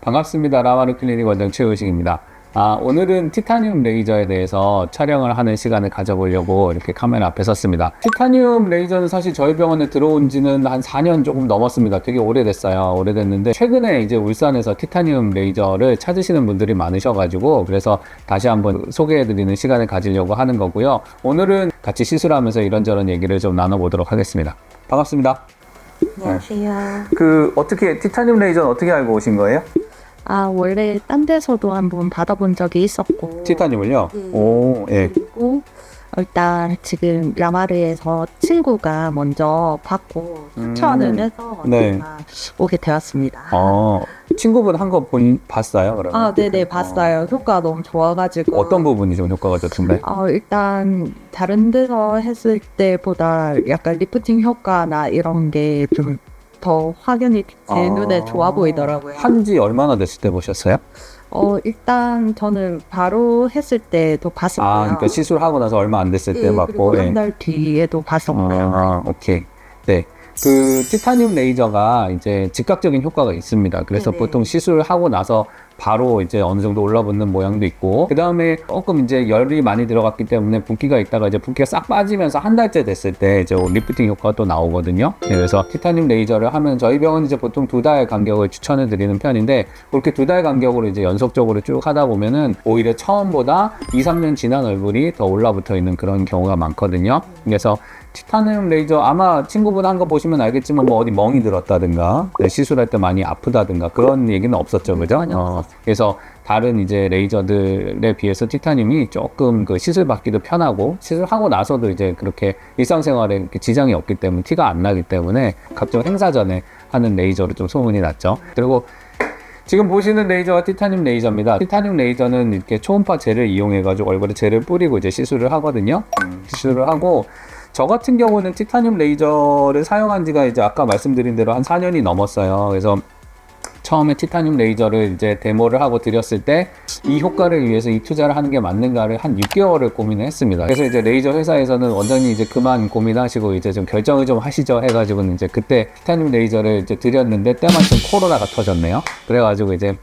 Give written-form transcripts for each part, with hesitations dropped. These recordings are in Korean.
반갑습니다. 라마르 클리닉 원장 최우식입니다. 오늘은 티타늄 레이저에 대해서 촬영을 하는 시간을 가져보려고 이렇게 카메라 앞에 섰습니다. 티타늄 레이저는 사실 저희 병원에 들어온 지는 한 4년 조금 넘었습니다. 되게 오래됐어요. 오래됐는데 최근에 이제 울산에서 티타늄 레이저를 찾으시는 분들이 많으셔가지고 그래서 다시 한번 소개해드리는 시간을 가지려고 하는 거고요. 오늘은 같이 시술하면서 이런저런 얘기를 좀 나눠보도록 하겠습니다. 반갑습니다. 안녕하세요. 어떻게 티타늄 레이저는 어떻게 알고 오신 거예요? 원래 딴 데서도 한번 받아본 적이 있었고. 티타늄을요? 네. 오, 예. 그리고 일단 지금 라마르에서 친구가 먼저 받고 추천을 해서 네. 제가 오게 되었습니다. 친구분 한 거 봤어요, 그러면? 네네, 봤어요. 효과가 너무 좋아가지고. 어떤 부분이 좀 효과가 좋던데? 일단 다른 데서 했을 때보다 약간 리프팅 효과나 이런 게 좀 더 확연히 제 눈에 좋아 보이더라고요. 한지 얼마나 됐을 때 보셨어요? 일단 저는 바로 했을 때도 봤었고요. 그러니까 시술하고 나서 얼마 안 됐을 때 그리고 맞고. 한 달 뒤에도 봤었고요. 오케이. 네. 티타늄 레이저가 이제 즉각적인 효과가 있습니다. 그래서 네네. 보통 시술하고 나서 바로 이제 어느 정도 올라붙는 모양도 있고, 그 다음에 조금 이제 열이 많이 들어갔기 때문에 붓기가 있다가 이제 붓기가 싹 빠지면서 한 달째 됐을 때 이제 리프팅 효과가 또 나오거든요. 네, 그래서 티타늄 레이저를 하면 저희 병원은 이제 보통 2달 간격을 추천해 드리는 편인데, 그렇게 2달 간격으로 이제 연속적으로 쭉 하다 보면은 오히려 처음보다 2, 3년 지난 얼굴이 더 올라붙어 있는 그런 경우가 많거든요. 그래서 티타늄 레이저 아마 친구분 한 거 보시면 알겠지만 뭐 어디 멍이 들었다든가 시술할 때 많이 아프다든가 그런 얘기는 없었죠, 그죠? 그래서 다른 이제 레이저들에 비해서 티타늄이 조금 그 시술 받기도 편하고 시술하고 나서도 이제 그렇게 일상생활에 이렇게 지장이 없기 때문에 티가 안 나기 때문에 각종 행사 전에 하는 레이저로 좀 소문이 났죠. 그리고 지금 보시는 레이저가 티타늄 레이저입니다. 티타늄 레이저는 이렇게 초음파 젤을 이용해가지고 얼굴에 젤을 뿌리고 이제 시술을 하거든요. 시술을 하고 저 같은 경우는 티타늄 레이저를 사용한 지가 이제 아까 말씀드린 대로 한 4년이 넘었어요. 그래서 처음에 티타늄 레이저를 이제 데모를 하고 드렸을 때 이 효과를 위해서 이 투자를 하는 게 맞는가를 한 6개월을 고민을 했습니다. 그래서 이제 레이저 회사에서는 원장님 이제 그만 고민하시고 이제 좀 결정을 좀 하시죠 해가지고는 이제 그때 티타늄 레이저를 이제 드렸는데 때마침 코로나가 터졌네요. 그래가지고 이제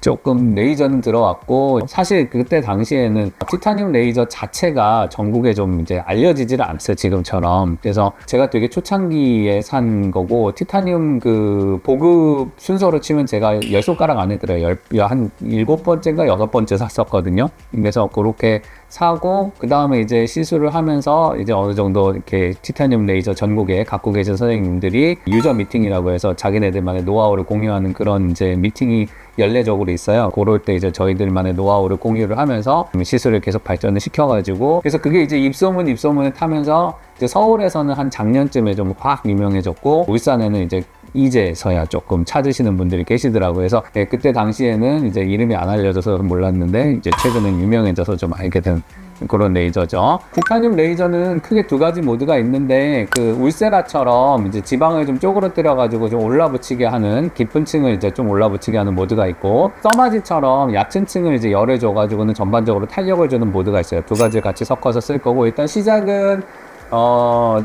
조금 레이저는 들어왔고 사실 그때 당시에는 티타늄 레이저 자체가 전국에 좀 이제 알려지지를 않았어요, 지금처럼. 그래서 제가 되게 초창기에 산 거고 티타늄 그 보급 순서로 치면 제가 10손가락 안에 들어요. 한 7번째인가 6번째 샀었거든요. 그래서 그렇게 사고 그 다음에 이제 시술을 하면서 이제 어느 정도 이렇게 티타늄 레이저 전국에 갖고 계신 선생님들이 유저 미팅이라고 해서 자기네들만의 노하우를 공유하는 그런 이제 미팅이 연례적으로 있어요. 그럴 때 이제 저희들만의 노하우를 공유를 하면서 시술을 계속 발전을 시켜가지고 그래서 그게 이제 입소문을 타면서 이제 서울에서는 한 작년쯤에 좀 확 유명해졌고 울산에는 이제서야 조금 찾으시는 분들이 계시더라고요. 그래서 그때 당시에는 이제 이름이 안 알려져서 몰랐는데 이제 최근엔 유명해져서 좀 알게 된 그런 레이저죠. 티타늄 레이저는 크게 두 가지 모드가 있는데 그 울세라처럼 이제 지방을 좀 쪼그러뜨려 가지고 좀 올라붙이게 하는 깊은 층을 이제 좀 올라붙이게 하는 모드가 있고 써마지처럼 얕은 층을 이제 열을 줘 가지고는 전반적으로 탄력을 주는 모드가 있어요. 두 가지를 같이 섞어서 쓸 거고 일단 시작은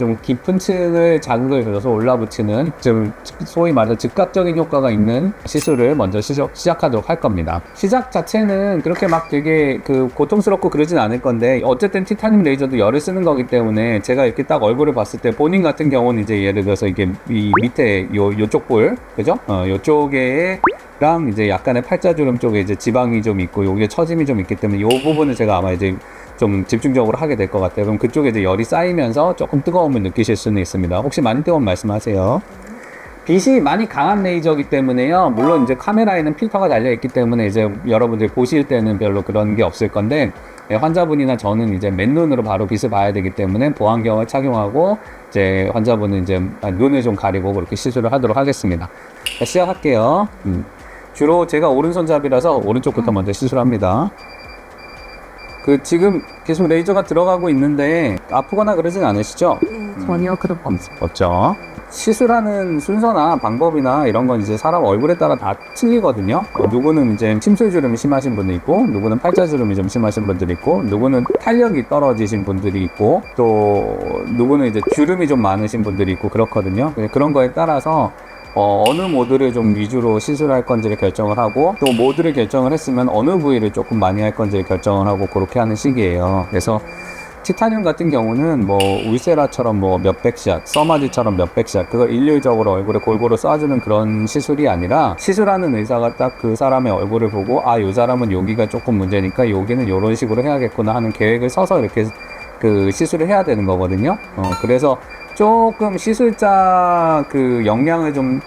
좀 깊은 층을 자극을 줘서 올라붙이는 좀 소위 말해서 즉각적인 효과가 있는 시술을 먼저 시작하도록 할 겁니다. 시작 자체는 그렇게 막 되게 고통스럽고 그러진 않을 건데 어쨌든 티타늄 레이저도 열을 쓰는 거기 때문에 제가 이렇게 딱 얼굴을 봤을 때 본인 같은 경우는 이제 예를 들어서 이게 이 밑에 요쪽 볼 그죠? 요쪽에 랑 이제 약간의 팔자주름 쪽에 이제 지방이 좀 있고 여기에 처짐이 좀 있기 때문에 이 부분을 제가 아마 이제 좀 집중적으로 하게 될 것 같아요. 그럼 그쪽에 이제 열이 쌓이면서 조금 뜨거움을 느끼실 수는 있습니다. 혹시 많이 뜨거운 말씀하세요. 빛이 많이 강한 레이저이기 때문에요. 물론 이제 카메라에는 필터가 달려있기 때문에 이제 여러분들이 보실 때는 별로 그런 게 없을 건데 환자분이나 저는 이제 맨눈으로 바로 빛을 봐야 되기 때문에 보안경을 착용하고 이제 환자분은 이제 눈을 좀 가리고 그렇게 시술을 하도록 하겠습니다. 자, 시작할게요. 주로 제가 오른손잡이라서 오른쪽부터 먼저 시술합니다. 지금 계속 레이저가 들어가고 있는데 아프거나 그러진 않으시죠? 전혀 그런 거 없죠. 시술하는 순서나 방법이나 이런 건 이제 사람 얼굴에 따라 다 틀리거든요. 누구는 이제 침술주름이 심하신 분이 있고, 누구는 팔자주름이 좀 심하신 분들이 있고, 누구는 탄력이 떨어지신 분들이 있고, 또 누구는 이제 주름이 좀 많으신 분들이 있고 그렇거든요. 그런 거에 따라서 어느 모드를 좀 위주로 시술할 건지를 결정을 하고 또 모드를 결정을 했으면 어느 부위를 조금 많이 할 건지를 결정을 하고 그렇게 하는 시기예요. 그래서 티타늄 같은 경우는 뭐 울세라처럼 뭐 몇백 샷, 써마지처럼 몇백 샷 그걸 일률적으로 얼굴에 골고루 쏴주는 그런 시술이 아니라 시술하는 의사가 딱 그 사람의 얼굴을 보고 아, 이 사람은 여기가 조금 문제니까 여기는 이런 식으로 해야겠구나 하는 계획을 서서 이렇게 그 시술을 해야 되는 거거든요. 그래서 조금 시술자 그 역량을 좀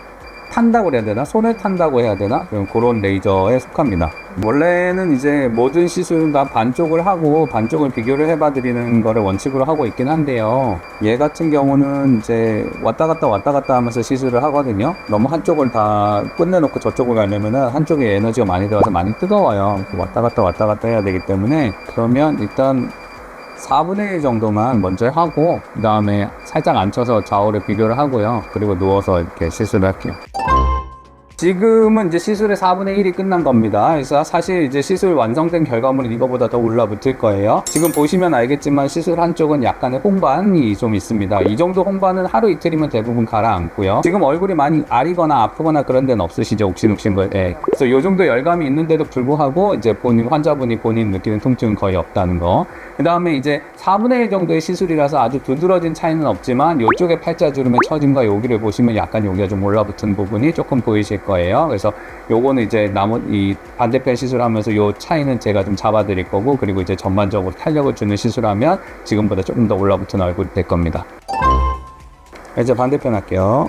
탄다고 해야 되나? 손을 탄다고 해야 되나? 그런 레이저에 속합니다. 원래는 이제 모든 시술은 다 반쪽을 하고 반쪽을 비교를 해봐 드리는 거를 원칙으로 하고 있긴 한데요. 얘 같은 경우는 이제 왔다 갔다 하면서 시술을 하거든요. 너무 한쪽을 다 끝내놓고 저쪽을 가려면은 한쪽에 에너지가 많이 들어가서 많이 뜨거워요. 왔다 갔다 해야 되기 때문에 그러면 일단 4분의 1 정도만 먼저 하고 그 다음에 살짝 앉혀서 좌우를 비교를 하고요. 그리고 누워서 이렇게 시술을 할게요. 지금은 이제 시술의 4분의 1이 끝난 겁니다. 그래서 사실 이제 시술 완성된 결과물은 이거보다 더 올라붙을 거예요. 지금 보시면 알겠지만 시술 한쪽은 약간의 홍반이 좀 있습니다. 이 정도 홍반은 하루 이틀이면 대부분 가라앉고요. 지금 얼굴이 많이 아리거나 아프거나 그런 데는 없으시죠? 욱신욱신 거. 예. 그래서 이 정도 열감이 있는데도 불구하고 이제 환자분이 본인 느끼는 통증은 거의 없다는 거. 그 다음에 이제 4분의 1 정도의 시술이라서 아주 두드러진 차이는 없지만 이쪽에 팔자주름의 처짐과 여기를 보시면 약간 여기가 좀 올라붙은 부분이 조금 보이실 거예요. 그래서 요거는 이제 이 반대편 시술하면서 요 차이는 제가 좀 잡아 드릴 거고, 그리고 이제 전반적으로 탄력을 주는 시술하면 지금보다 조금 더 올라붙은 얼굴이 될 겁니다. 이제 반대편 할게요.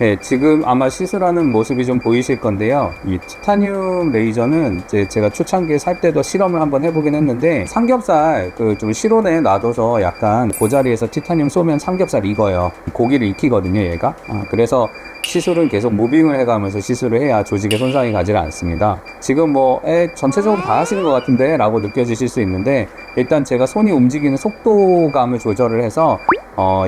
네, 지금 아마 시술하는 모습이 좀 보이실 건데요. 이 티타늄 레이저는 이제 제가 초창기에 살 때도 실험을 한번 해보긴 했는데, 삼겹살 그 좀 실온에 놔둬서 약간 그 자리에서 티타늄 쏘면 삼겹살 익어요. 고기를 익히거든요, 얘가. 그래서 시술은 계속 무빙을 해가면서 시술을 해야 조직에 손상이 가지를 않습니다. 지금 뭐 전체적으로 다 하시는 것 같은데 라고 느껴지실 수 있는데, 일단 제가 손이 움직이는 속도감을 조절을 해서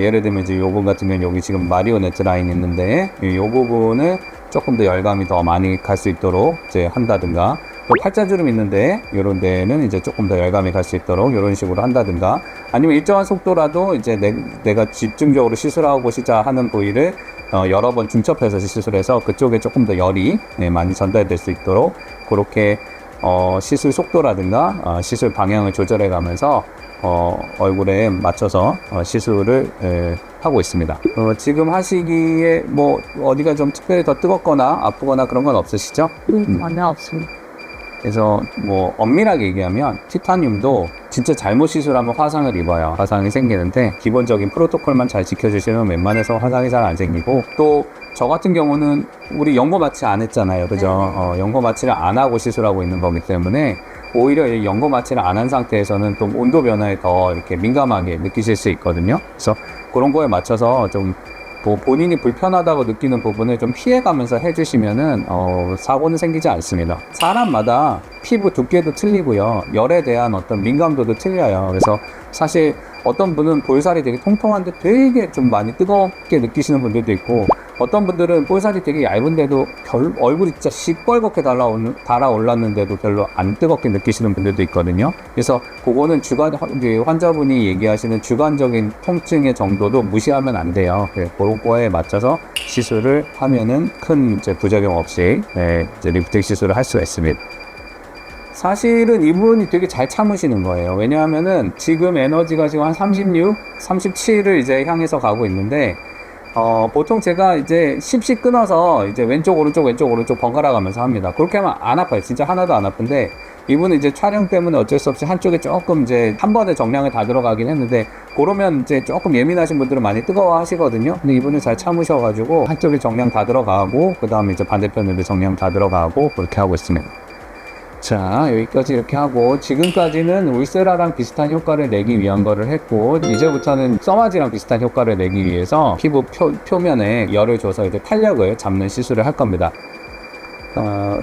예를 들면 이제 요 부분 같은 경우는 여기 지금 마리오네트 라인이 있는데 요 부분을 조금 더 열감이 더 많이 갈 수 있도록 이제 한다든가, 또 팔자주름 있는데 요런 데는 이제 조금 더 열감이 갈 수 있도록 이런 식으로 한다든가, 아니면 일정한 속도라도 이제 내가 집중적으로 시술하고자 하는 부위를 여러 번 중첩해서 시술해서 그쪽에 조금 더 열이 많이 전달될 수 있도록 그렇게 시술 속도라든가 시술 방향을 조절해 가면서 얼굴에 맞춰서 시술을 하고 있습니다. 지금 하시기에 뭐 어디가 좀 특별히 더 뜨겁거나 아프거나 그런 건 없으시죠? 전혀 없습니다. 그래서 뭐 엄밀하게 얘기하면 티타늄도 진짜 잘못 시술하면 화상을 입어요. 화상이 생기는데 기본적인 프로토콜만 잘 지켜주시면 웬만해서 화상이 잘 안 생기고, 또 저 같은 경우는 우리 연고 마취 안 했잖아요, 그죠? 연고 마취를 안 하고 시술하고 있는 거기 때문에 오히려 연고 마취를 안 한 상태에서는 좀 온도 변화에 더 이렇게 민감하게 느끼실 수 있거든요. 그래서 그런 거에 맞춰서 좀 뭐 본인이 불편하다고 느끼는 부분을 좀 피해가면서 해주시면은 사고는 생기지 않습니다. 사람마다 피부 두께도 틀리고요, 열에 대한 어떤 민감도도 틀려요. 그래서 사실 어떤 분은 볼살이 되게 통통한데 되게 좀 많이 뜨겁게 느끼시는 분들도 있고, 어떤 분들은 볼살이 되게 얇은데도 얼굴이 진짜 시뻘겋게 달아올랐는데도 별로 안 뜨겁게 느끼시는 분들도 있거든요. 그래서 그거는 환자분이 얘기하시는 주관적인 통증의 정도도 무시하면 안 돼요. 그런 거에 맞춰서 시술을 하면은 큰 이제 부작용 없이 이제 리프팅 시술을 할 수가 있습니다. 사실은 이분이 되게 잘 참으시는 거예요. 왜냐하면은 지금 에너지가 지금 한 36, 37을 이제 향해서 가고 있는데, 보통 제가 이제 10씩 끊어서 이제 왼쪽 오른쪽 번갈아 가면서 합니다. 그렇게 하면 안 아파요. 진짜 하나도 안 아픈데, 이분은 이제 촬영 때문에 어쩔 수 없이 한쪽에 조금 이제 한 번에 정량을 다 들어가긴 했는데, 그러면 이제 조금 예민하신 분들은 많이 뜨거워 하시거든요. 근데 이분은 잘 참으셔가지고 한쪽에 정량 다 들어가고, 그 다음에 이제 반대편에도 정량 다 들어가고 그렇게 하고 있습니다. 자, 여기까지 이렇게 하고, 지금까지는 울세라랑 비슷한 효과를 내기 위한 거를 했고, 이제부터는 써마지랑 비슷한 효과를 내기 위해서 피부 표면에 열을 줘서 이제 탄력을 잡는 시술을 할 겁니다.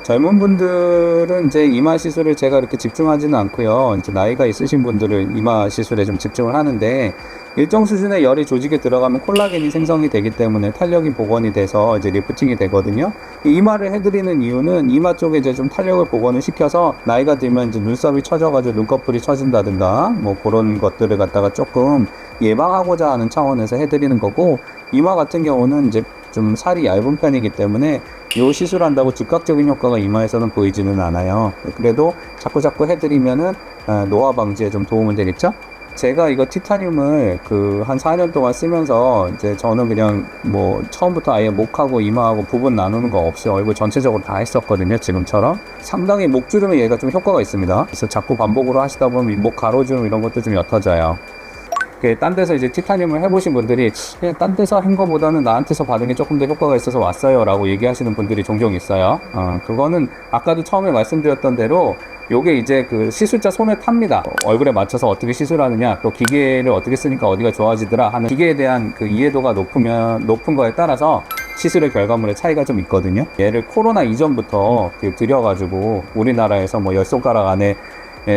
젊은 분들은 이제 이마 시술을 제가 이렇게 집중하지는 않고요. 이제 나이가 있으신 분들은 이마 시술에 좀 집중을 하는데, 일정 수준의 열이 조직에 들어가면 콜라겐이 생성이 되기 때문에 탄력이 복원이 돼서 이제 리프팅이 되거든요. 이마를 해드리는 이유는 이마 쪽에 이제 좀 탄력을 복원을 시켜서 나이가 들면 이제 눈썹이 처져가지고 눈꺼풀이 처진다든가 뭐 그런 것들을 갖다가 조금 예방하고자 하는 차원에서 해드리는 거고, 이마 같은 경우는 이제 좀 살이 얇은 편이기 때문에 요 시술한다고 즉각적인 효과가 이마에서는 보이지는 않아요. 그래도 자꾸 해드리면은 노화 방지에 좀 도움은 되겠죠? 제가 이거 티타늄을 한 4년 동안 쓰면서 이제 저는 그냥 뭐 처음부터 아예 목하고 이마하고 부분 나누는 거 없이 얼굴 전체적으로 다 했었거든요. 지금처럼 상당히 목주름에 얘가 좀 효과가 있습니다. 그래서 자꾸 반복으로 하시다 보면 이 목 가로주름 이런 것도 좀 옅어져요. 딴 데서 이제 티타늄을 해보신 분들이 그냥 딴 데서 한 거보다는 나한테서 받은 게 조금 더 효과가 있어서 왔어요 라고 얘기하시는 분들이 종종 있어요. 그거는 아까도 처음에 말씀드렸던 대로 요게 이제 그 시술자 손에 탑니다. 얼굴에 맞춰서 어떻게 시술하느냐, 또 기계를 어떻게 쓰니까 어디가 좋아지더라 하는 기계에 대한 그 이해도가 높은 거에 따라서 시술의 결과물의 차이가 좀 있거든요. 얘를 코로나 이전부터 들여가지고 우리나라에서 뭐 10손가락 안에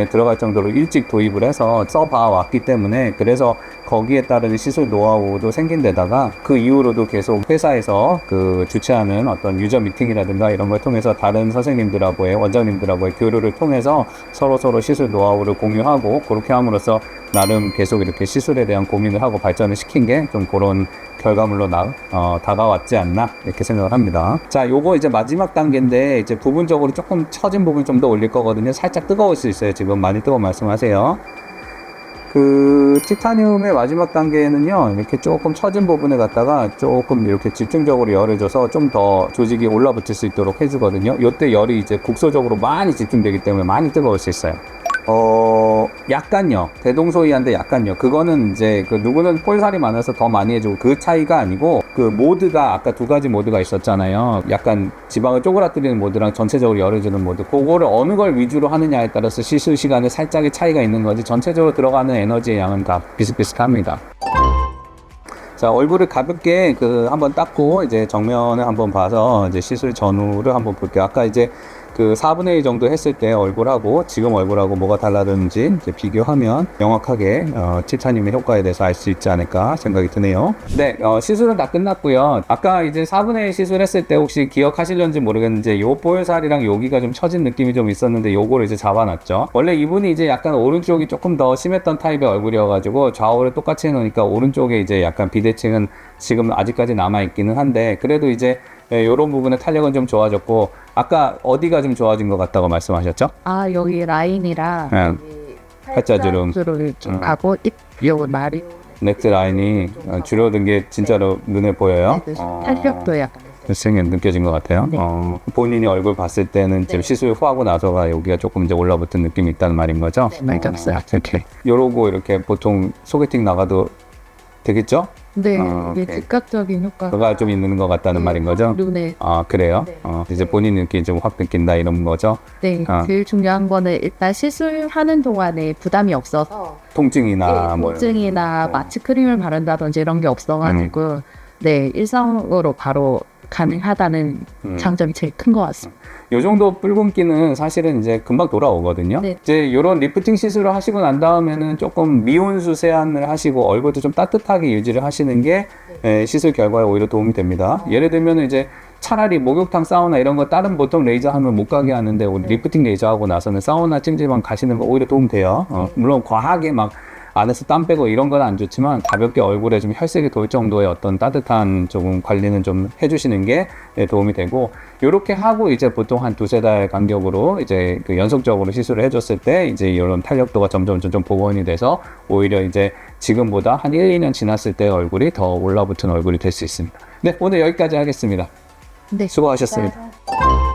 들어갈 정도로 일찍 도입을 해서 써봐 왔기 때문에, 그래서 거기에 따른 시술 노하우도 생긴 데다가 그 이후로도 계속 회사에서 주최하는 어떤 유저 미팅이라든가 이런 걸 통해서 다른 선생님들하고의 원장님들하고의 교류를 통해서 서로 시술 노하우를 공유하고, 그렇게 함으로써 나름 계속 이렇게 시술에 대한 고민을 하고 발전을 시킨 게 좀 그런 결과물로 다가왔지 않나 이렇게 생각을 합니다. 자, 요거 이제 마지막 단계인데 이제 부분적으로 조금 처진 부분 좀 더 올릴 거거든요. 살짝 뜨거울 수 있어요. 지금 많이 뜨거운 말씀하세요. 티타늄의 마지막 단계에는요, 이렇게 조금 처진 부분에 갖다가 조금 이렇게 집중적으로 열을 줘서 좀 더 조직이 올라붙을 수 있도록 해주거든요. 요때 열이 이제 국소적으로 많이 집중되기 때문에 많이 뜨거울 수 있어요. 약간요. 대동소이한데 약간요. 그거는 이제 누구는 폴살이 많아서 더 많이 해주고 그 차이가 아니고, 모드가 아까 두 가지 모드가 있었잖아요. 약간 지방을 쪼그라뜨리는 모드랑 전체적으로 열을 주는 모드. 그거를 어느 걸 위주로 하느냐에 따라서 시술 시간에 살짝의 차이가 있는 거지, 전체적으로 들어가는 에너지의 양은 다 비슷비슷합니다. 자, 얼굴을 가볍게 한번 닦고 이제 정면을 한번 봐서 이제 시술 전후를 한번 볼게요. 아까 이제 4분의 1 정도 했을 때 얼굴하고 지금 얼굴하고 뭐가 달라졌는지 이제 비교하면 명확하게 티타늄의 효과에 대해서 알 수 있지 않을까 생각이 드네요. 네, 시술은 다 끝났고요. 아까 이제 4분의 1 시술했을 때 혹시 기억하실런지 모르겠는데 요 볼살이랑 여기가 좀 처진 느낌이 좀 있었는데 요거를 이제 잡아놨죠. 원래 이분이 이제 약간 오른쪽이 조금 더 심했던 타입의 얼굴이어가지고 좌우를 똑같이 해놓으니까 오른쪽에 이제 약간 비대칭은 지금 아직까지 남아있기는 한데, 그래도 이제 요런 부분의 탄력은 좀 좋아졌고, 아까 어디가 좀 좋아진 것 같다고 말씀하셨죠? 여기 라인이랑 여기 팔자주름 좀 가고 요 말이 넥트 라인이 줄어든 게 진짜로 눈에 보여요. 탄력도 약간 생긴 느껴진 것 같아요. 네. 본인이 얼굴 봤을 때는 지금 시술 후하고 나서가 여기가 조금 이제 올라붙은 느낌이 있다는 말인 거죠? 네, 맞았어요. 이렇게 요러고 이렇게 보통 소개팅 나가도 되겠죠? 네, 이게 오케이. 즉각적인 효과가 그가 좀 있는 것 같다는 말인 거죠? 눈에. 그래요? 네. 이제 본인 느낌이 좀 확 느낀다 이런 거죠? 네, 제일 중요한 거는 일단 시술하는 동안에 부담이 없어서 통증이나 통증이나 마취 크림을 바른다든지 이런 게 없어가지고 네, 일상으로 바로 가능하다는 장점이 제일 큰 것 같습니다. 요 정도 붉은기는 사실은 이제 금방 돌아오거든요. 네. 이제 요런 리프팅 시술을 하시고 난 다음에는 조금 미온수 세안을 하시고 얼굴도 좀 따뜻하게 유지를 하시는 게 시술 결과에 오히려 도움이 됩니다. 예를 들면 이제 차라리 목욕탕, 사우나 이런 거 다른 보통 레이저 하면 못 가게 하는데 우리 리프팅 레이저 하고 나서는 사우나, 찜질방 가시는 거 오히려 도움 돼요. 물론 과하게 막 안에서 땀 빼고 이런 건 안 좋지만 가볍게 얼굴에 좀 혈색이 돌 정도의 어떤 따뜻한 조금 관리는 좀 해주시는 게 도움이 되고, 요렇게 하고 이제 보통 한 2-3달 간격으로 이제 연속적으로 시술을 해줬을 때 이제 이런 탄력도가 점점 복원이 돼서 오히려 이제 지금보다 한 1-2년 지났을 때 얼굴이 더 올라붙은 얼굴이 될 수 있습니다. 네, 오늘 여기까지 하겠습니다. 네, 수고하셨습니다. 감사합니다.